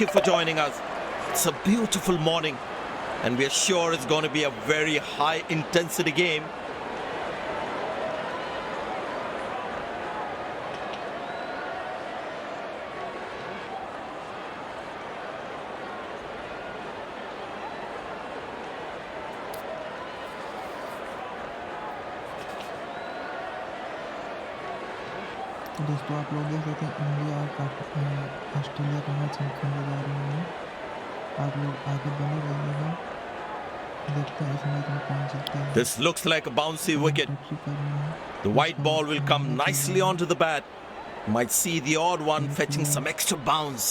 thank you for joining us. It's a beautiful morning, and we are sure it's going to be a very high intensity game. दोस्तों आप लोग देख सकते हैं India और Australia का मैच हम खेलने जा रहे हैं। आप लोग आगे बने रहिएगा, देखते हैं इस मैच में कौन जीतता है। This looks like a bouncy wicket. The white ball will come nicely onto the bat. Might see the odd one fetching some extra bounce.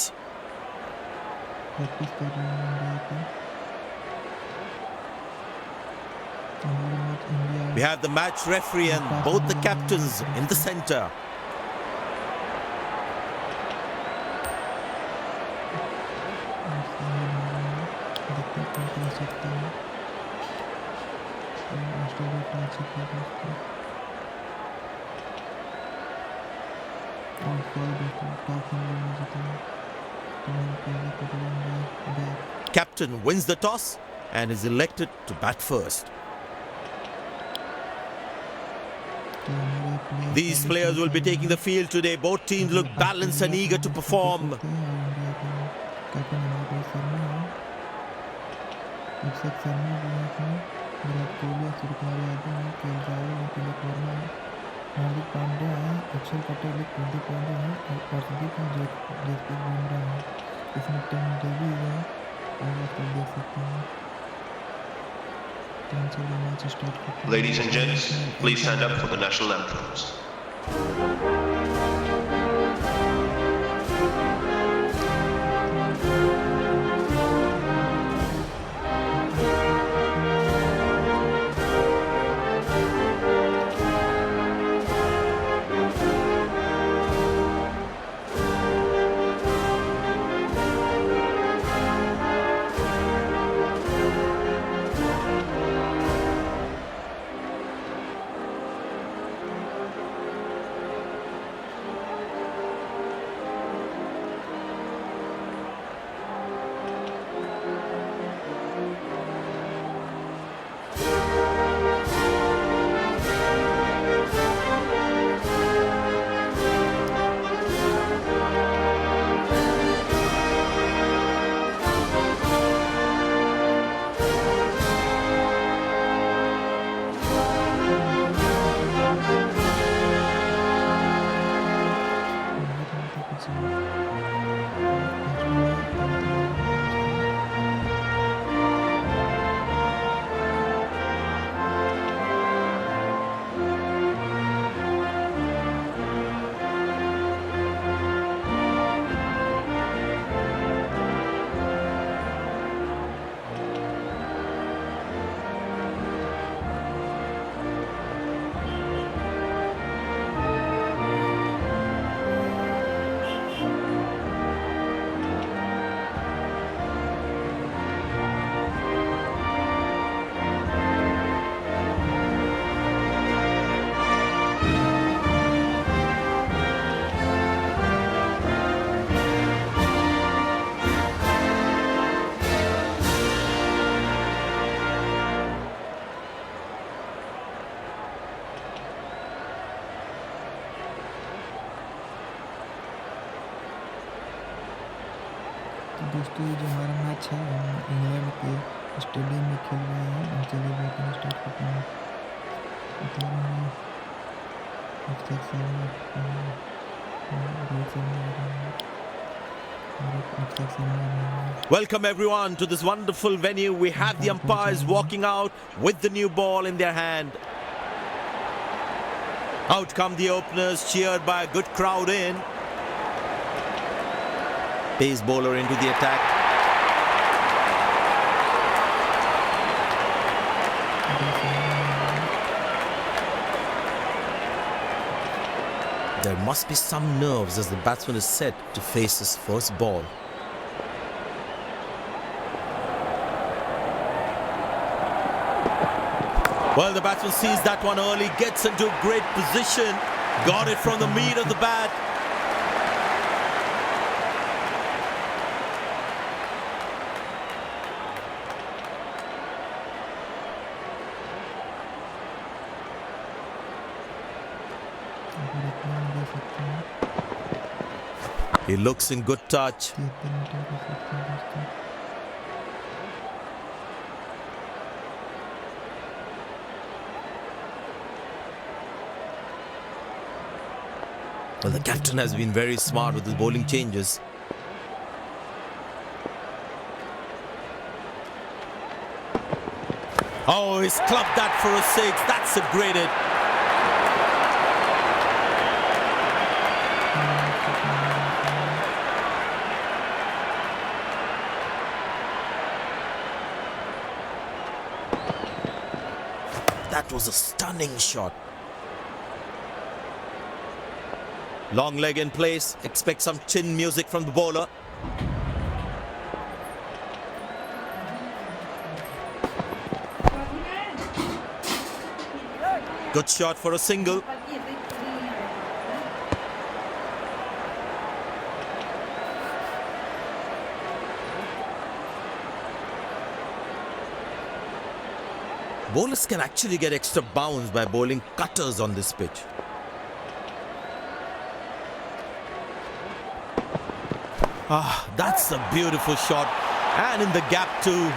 Practice कर रहे हैं इंडिया की। हमारे match India. We have the match referee and both the captains in the center. Captain wins the toss and is elected to bat first. These players will be taking the field today. Both teams look balanced and eager to perform. Hardik Pandya है, अक्षर पटेल है, कुलदीप पांड्या है और अर्शदीप है जो जसप्रीत बुमराह है। इसमें team Davy है और आप देख सकते हैं। चलिए मैच स्टार्ट करते हैं। Ladies and gents, please stand up for the national anthems. दोस्तों ये जो हमारा मैच है हम इंग्लैंड के स्टेडियम में खेल रहे हैं। हम चलिए बैटिंग स्टार्ट करते हैं। Welcome everyone to this wonderful venue. We have the umpires walking out with the new ball in their hand. Out come the openers, cheered by a good crowd in. Pace bowler into the attack. There must be some nerves as the batsman is set to face his first ball. Well, the batsman sees that one early, gets into great position, got it from the meat of the bat. He looks in good touch. 73 metre का shot था दोस्तों. Well, the captain has been very smart with his bowling changes. Oh, he's clubbed that for a 6. That's a great hit. That was a stunning shot. Long leg in place. Expect some chin music from the bowler. Good shot for a single. Bowlers can actually get extra bounce by bowling cutters on this pitch. Ah, that's a beautiful shot. And in the gap too.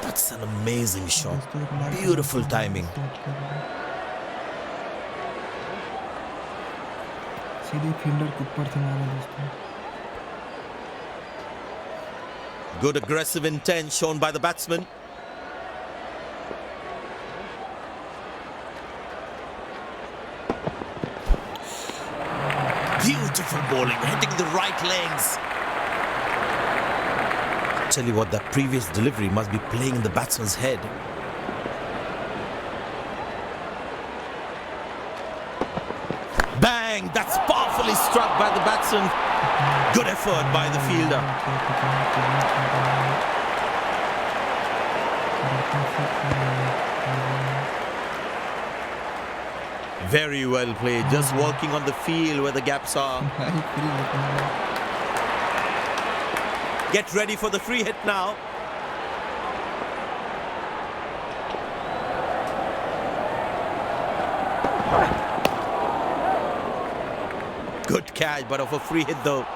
That's an amazing shot. Beautiful timing. सीधे fielder के ऊपर से मारा दोस्तों. Good aggressive intent shown by the batsman. Beautiful bowling, hitting the right legs. Tell you what, that previous delivery must be playing in the batsman's head. Bang! That's powerfully struck by the batsman. Good effort by the fielder. Very well played, just working on the field where the gaps are. Get ready for the free hit now. Good catch, but of a free hit though.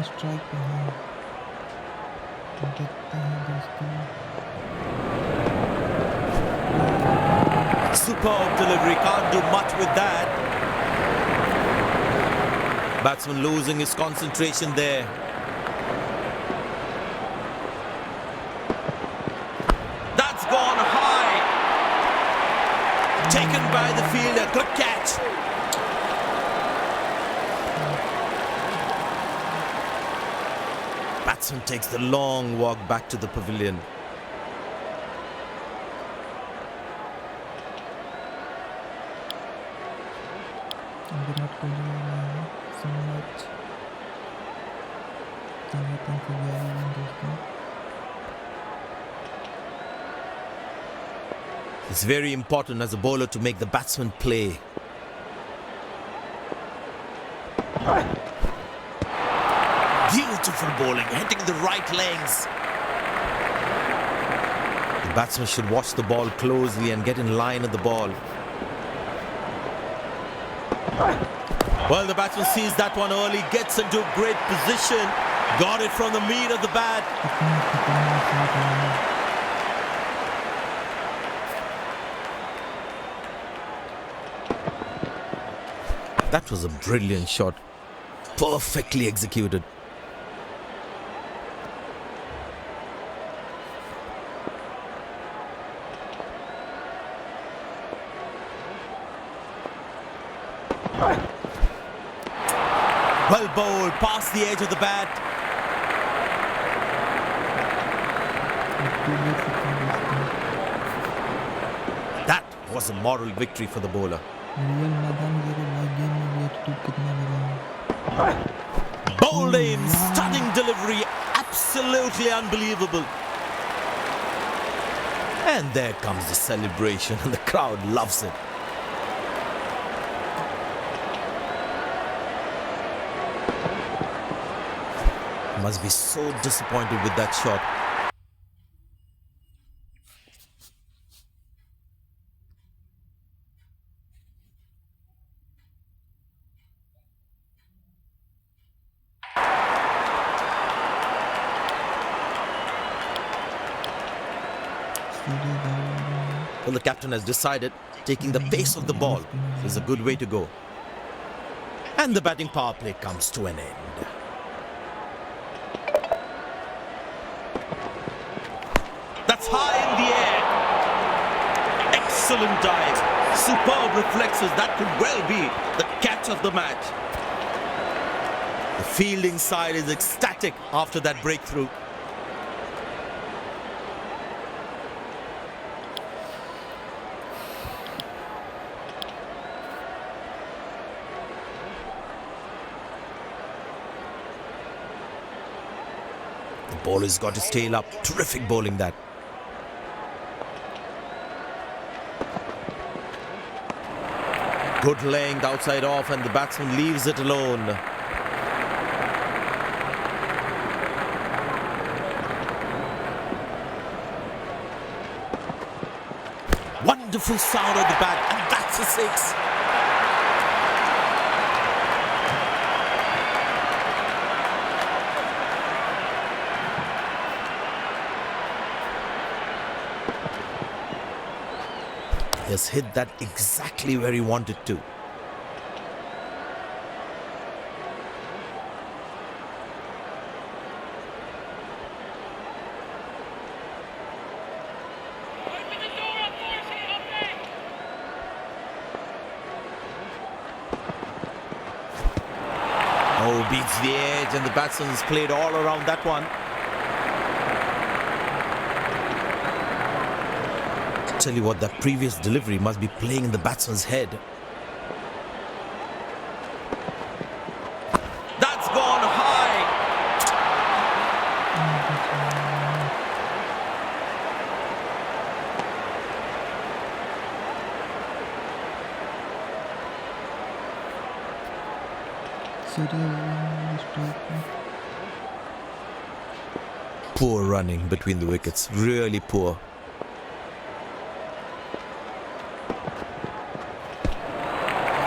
Strike पे है. देखते हैं दोस्तों. Superb delivery, can't do much with that. Batsman losing his concentration there. That's gone high. Taken by the fielder, good catch. Batsman takes the long walk back to the pavilion. Virat Kohli ने so much. Everything for the दोस्तों. It's very important as a bowler to make the batsman play. Beautiful bowling, hitting the right legs. The batsman should watch the ball closely and get in line of the ball. Well, the batsman sees that one early, gets into a great position, got it from the meat of the bat. That was a brilliant shot, perfectly executed. Well bowled, past the edge of the bat. That was a moral victory for the bowler. Real मैदान में देखो live game में भी attitude कितना बड़ा है. Bowled in, stunning delivery, absolutely unbelievable. And there comes the celebration and the crowd loves it. Must be so disappointed with that shot. Well, the captain has decided taking the pace of the ball is a good way to go. And the batting power play comes to an end. That's high in the air. Excellent dive. Superb reflexes. That could well be the catch of the match. The fielding side is ecstatic after that breakthrough. The bowler's got his tail up. Terrific bowling that. Good length outside off and the batsman leaves it alone. Wonderful sound of the bat, and that's a six. He has hit that exactly where he wanted to. Oh, beats the edge and the batsman's played all around that one. Tell you what, that previous delivery must be playing in the batsman's head. That's gone high. Poor running between the wickets, really poor.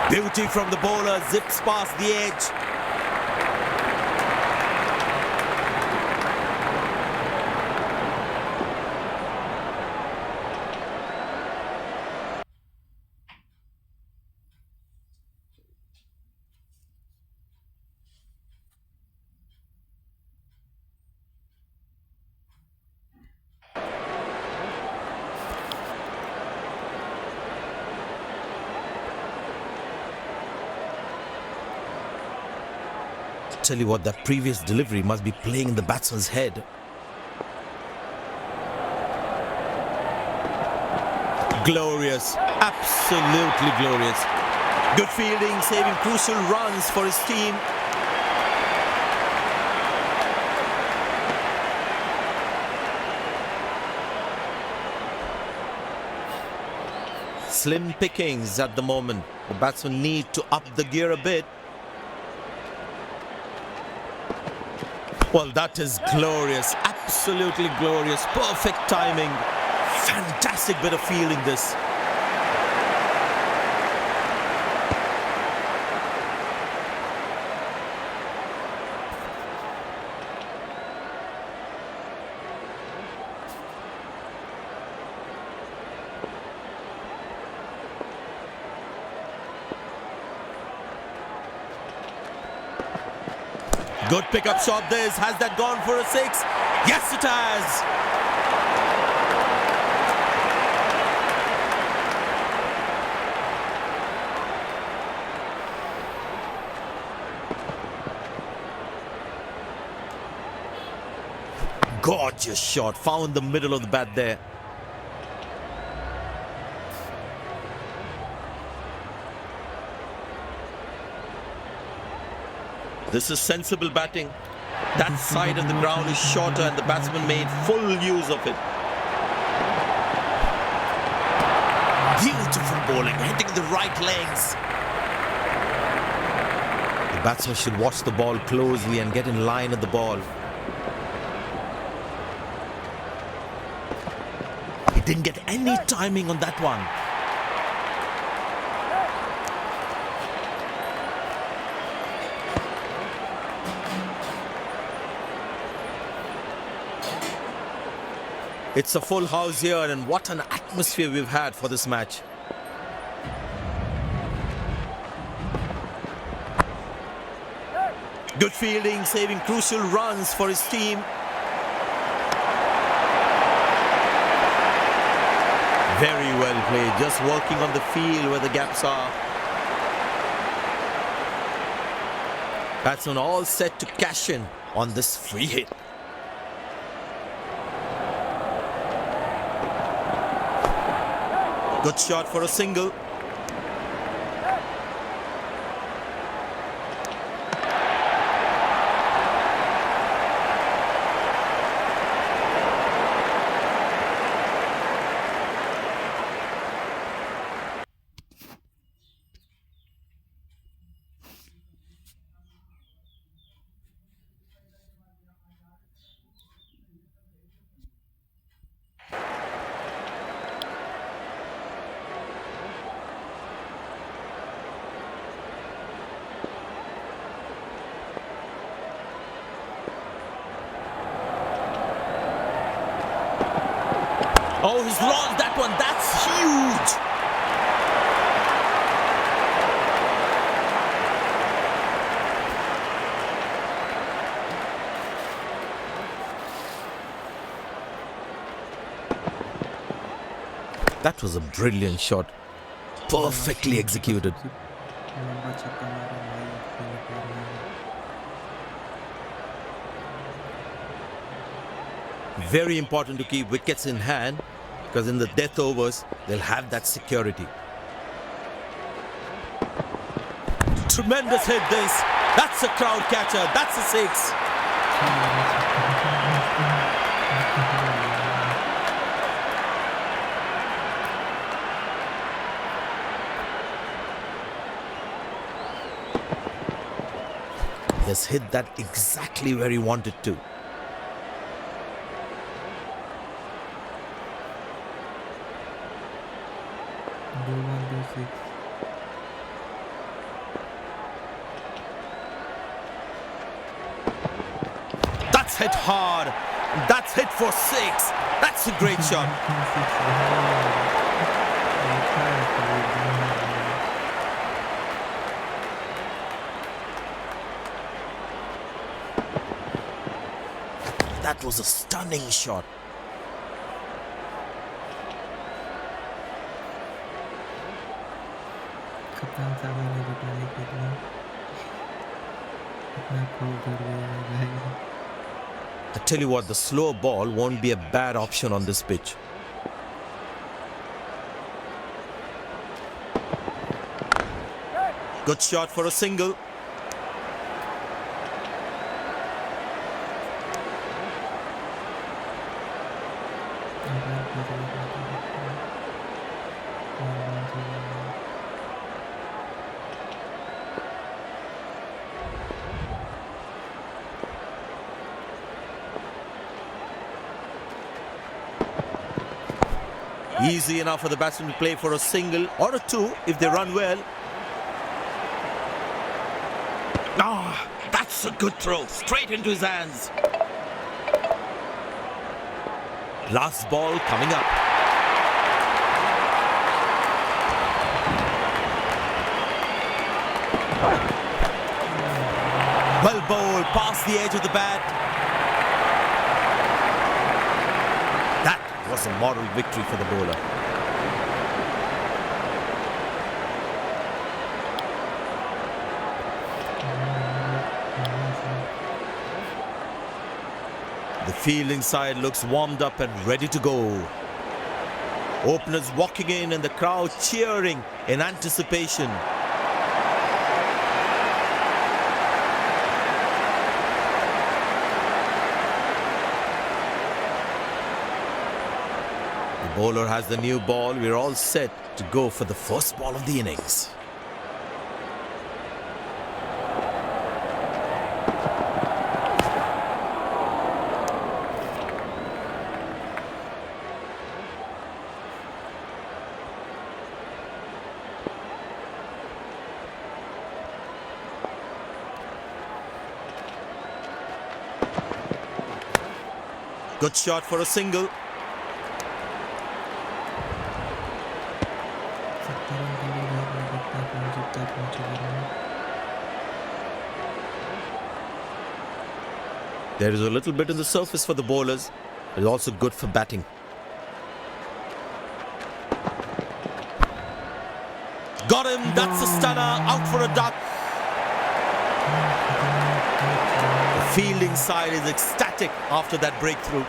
Beauty from the bowler, zips past the edge. Tell you what, that previous delivery must be playing in the batsman's head. Glorious, absolutely glorious. Good fielding, saving crucial runs for his team. Slim pickings at the moment. The batsmen need to up the gear a bit. Well, that is glorious, absolutely glorious, perfect timing, fantastic bit of fielding this. Good pickup shot this. Has that gone for a six? Yes, it has. Gorgeous shot. Found the middle of the bat there. This is sensible batting. That side of the ground is shorter and the batsman made full use of it. Beautiful bowling, hitting the right legs. The batsman should watch the ball closely and get in line at the ball. He didn't get any timing on that one. It's a full house here, and what an atmosphere we've had for this match. Good fielding, saving crucial runs for his team. Very well played, just working on the field where the gaps are. Batsman all set to cash in on this free hit. Good shot for a single. Oh, he's launched that one. That's huge. That was a brilliant shot. Perfectly executed. Very important to keep wickets in hand, because in the death overs, they'll have that security. Tremendous hit this. That's a crowd catcher. That's a six. He has hit that exactly where he wanted to. That's hit hard. That's hit for six. That's a great shot. That was a stunning shot. I tell you what, the slow ball won't be a bad option on this pitch. Good shot for a single. Easy enough for the batsman to play for a single or a two if they run well. Ah, that's a good throw. Straight into his hands. Last ball coming up. Well bowled, past the edge of the bat. That was a moral victory for the bowler. The fielding side looks warmed up and ready to go. Openers walking in and the crowd cheering in anticipation. The bowler has the new ball. We're all set to go for the first ball of the innings. Good shot for a single. There is a little bit on the surface for the bowlers. It's also good for batting. Got him, that's a stunner, out for a duck. The fielding side is ecstatic after that breakthrough.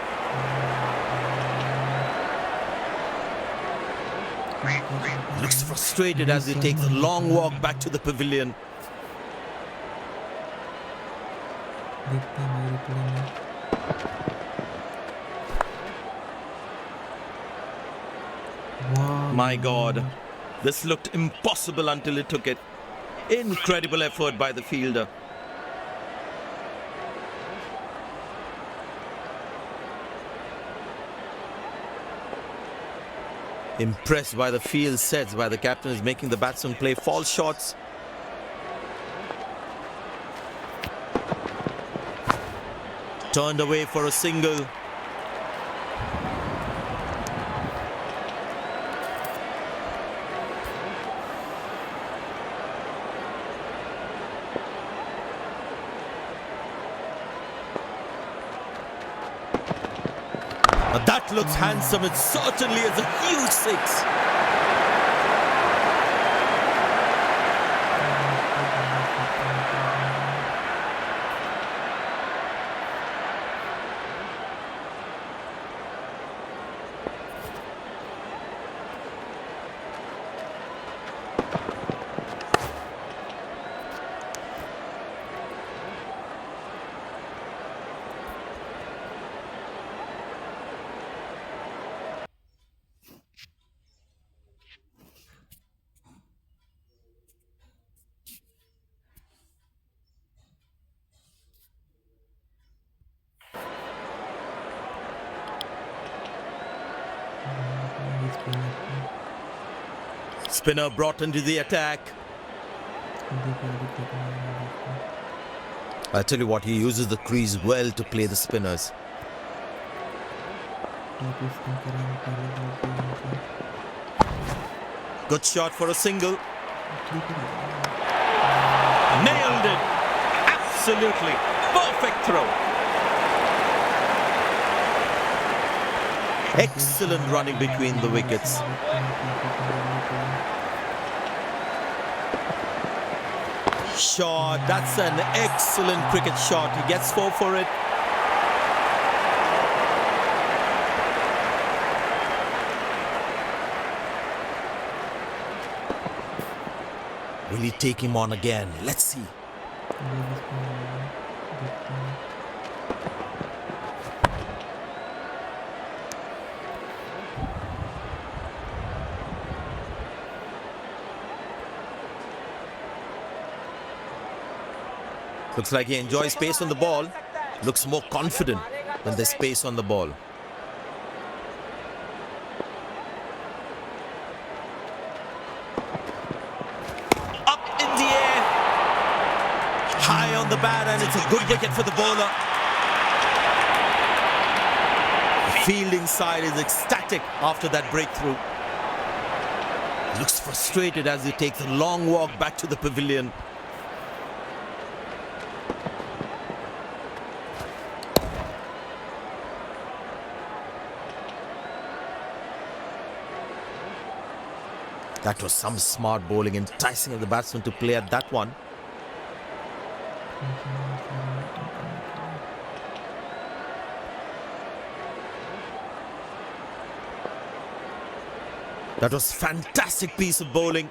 Looks frustrated as he takes a long walk back to the pavilion. My God, this looked impossible until he took it. Incredible effort by the fielder. Impressed by the field sets by the captain is making the batsman play false shots. Turned away for a single. Now that looks handsome. It certainly is a huge six. Spinner brought into the attack. I tell you what, he uses the crease well to play the spinners. Good shot for a single. Nailed it. Absolutely. Perfect throw. Excellent running between the wickets. Shot. That's an excellent cricket shot. He gets 4 for it. Will he take him on again? Let's see. Looks like he enjoys space on the ball. Looks more confident when there's space on the ball. Up in the air. High on the bat, and it's a good wicket for the bowler. The fielding side is ecstatic after that breakthrough. Looks frustrated as he takes a long walk back to the pavilion. That was some smart bowling, enticing the batsman to play at that one. That was fantastic piece of bowling.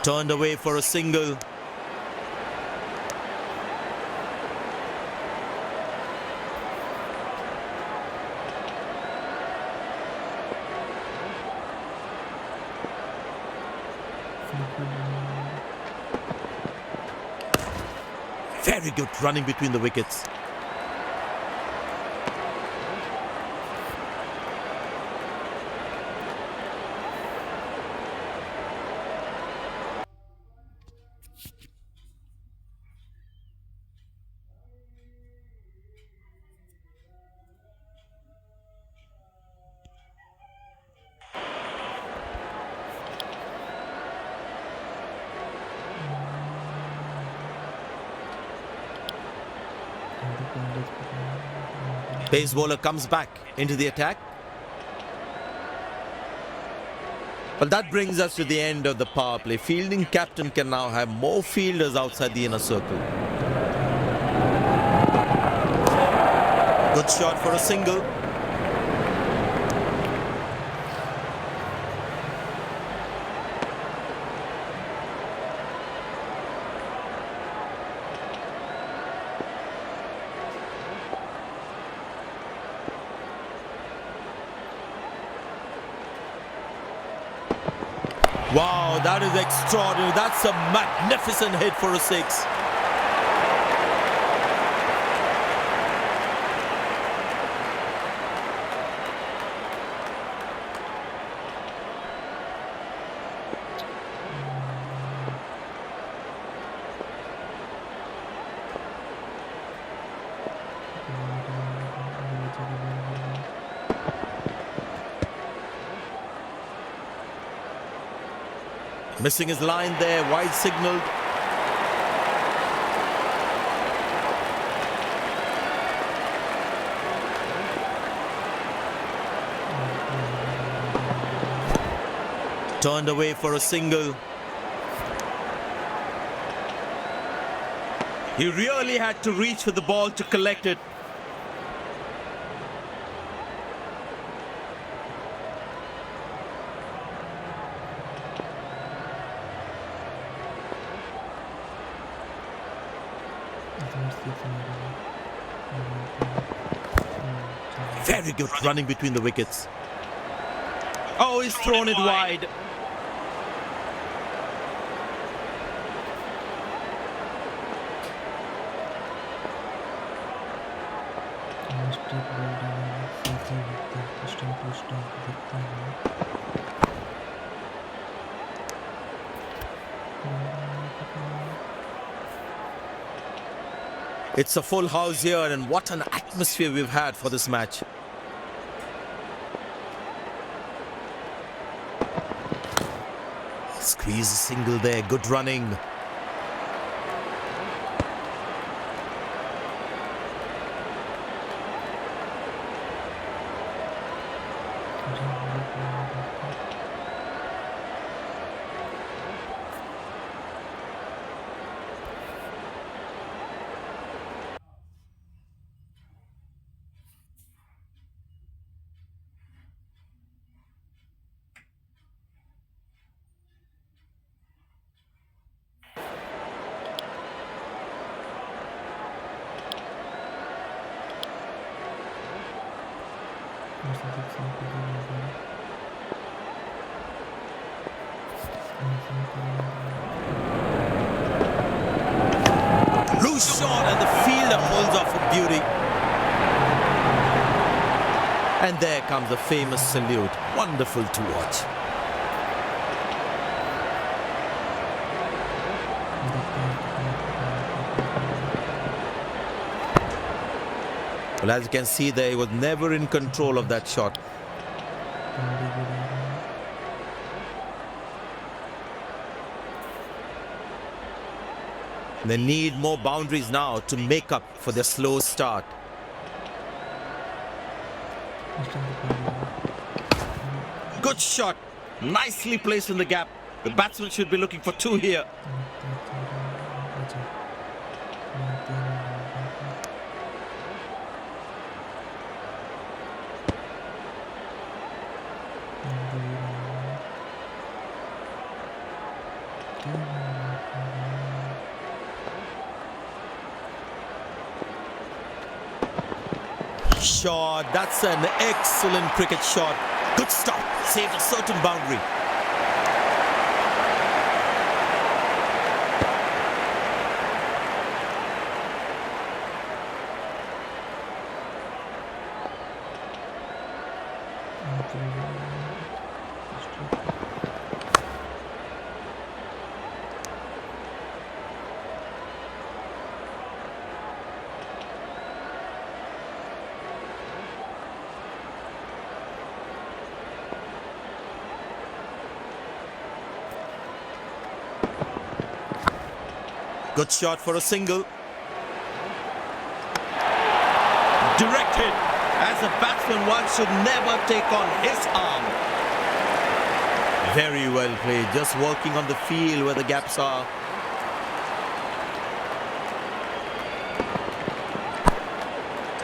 Turned away for a single. Very good running between the wickets. Pace bowler comes back into the attack. Well, that brings us to the end of the power play. Fielding captain can now have more fielders outside the inner circle. Good shot for a single. Wow, that is extraordinary. That's a magnificent hit for a six. Missing his line there, wide signaled. Turned away for a single. He really had to reach for the ball to collect it. Very good running between the wickets. Oh, he's thrown it wide. It's a full house here, and what an atmosphere we've had for this match. Squeeze a single there, good running. Loose shot, and the fielder pulls off a beauty. And there comes the famous salute. Wonderful to watch. Well, as you can see there, he was never in control of that shot. They need more boundaries now to make up for their slow start. Good shot. Nicely placed in the gap. The batsman should be looking for two here. Shot. That's an excellent cricket shot. Good stop. Saved a certain boundary. Good shot for a single. Direct hit. As a batsman, one should never take on his arm. Very well played. Just working on the field where the gaps are.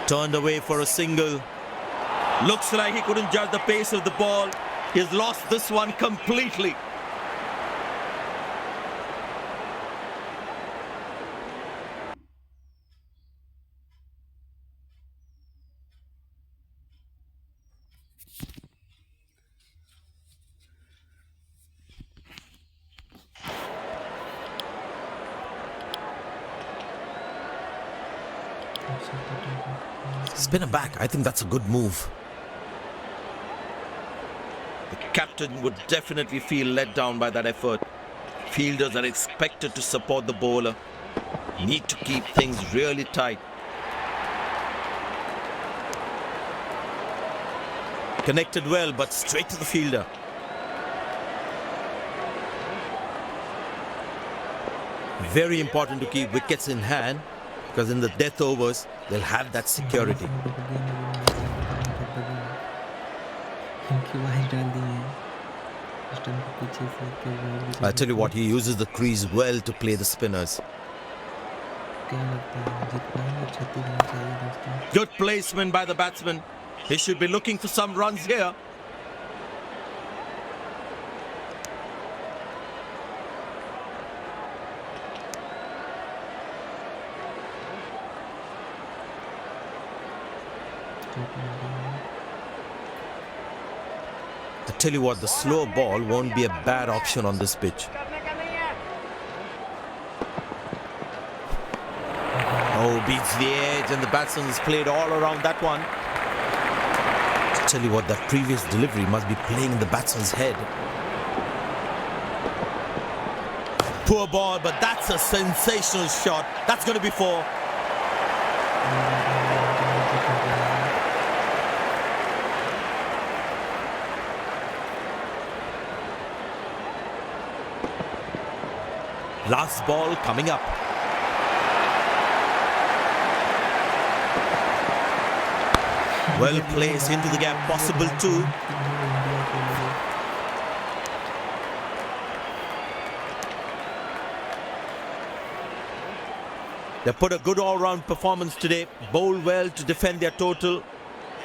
Turned away for a single. Looks like he couldn't judge the pace of the ball. He's lost this one completely. Spinner back. I think that's a good move. The captain would definitely feel let down by that effort. Fielders are expected to support the bowler. Need to keep things really tight. Connected well, but straight to the fielder. Very important to keep wickets in hand, because in the death overs, they'll have that security. I tell you what, he uses the crease well to play the spinners. Good placement by the batsman. He should be looking for some runs here. I tell you what, the slow ball won't be a bad option on this pitch. Oh, beats the edge, and the batsman has played all around that one. I tell you what, that previous delivery must be playing in the batsman's head. Poor ball, but that's a sensational shot. That's going to be four. Last ball coming up. Well placed into the gap, possible too. They put a good all-round performance today, bowled well to defend their total.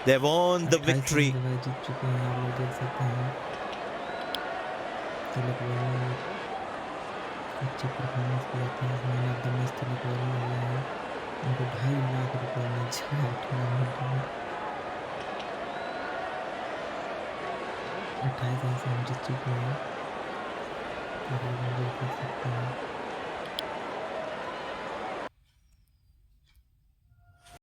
They've earned the victory. अच्छी performance किया था, man of the match Tilak Varma हुआ है, उनको 2.5 लाख रुपए मिल जाए tournament में। 28 run से हम जीत चुके हैं, आप लोग देख सकते हैं।